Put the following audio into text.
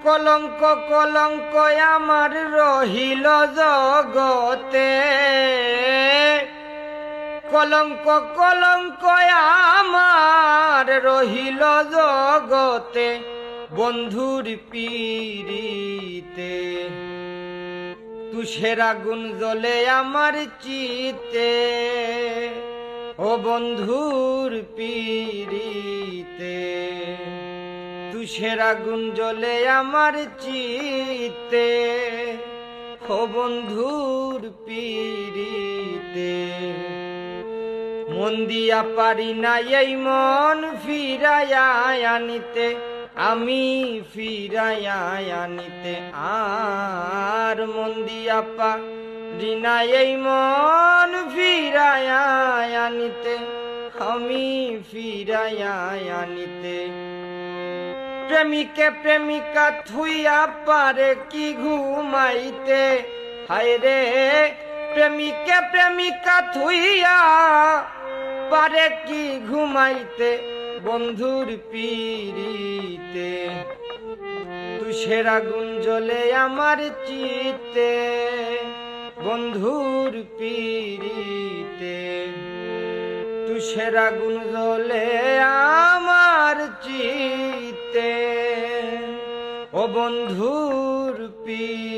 কলঙ্ক কলঙ্ক আমার রহিল জগতে, কলঙ্ক কলঙ্ক আমার রহিল জগতে, বন্ধুর পীড়িতে তুষের আগুন জ্বলে আমার চিতে, ও বন্ধুর পীড়িতে তুষের আগুন জ্বলে আমার চিতে, ও বন্ধুর পীড়িতে মন দিয়া পারি না এই মন ফিরাইয়া আনিতে, আমি ফিরাইয়া আনিতে আর মন দিয়া পারি না এই মন ফিরাইয়া আনিতে, আমি ফিরাইয়া আনিতে। প্রেমিকে প্রেমিকা থুইয়া পারে কি ঘুমাইতে, হায় রে প্রেমিকে প্রেমিকা থুইয়া পারে কি ঘুমাইতে, বন্ধুর পীড়িতে তুষের আগুন জ্বলে আমার চিতে, বন্ধুর পীড়িতে তুষের আগুন জ্বলে আমার চিতে, ও বন্ধুর পীড়িতে।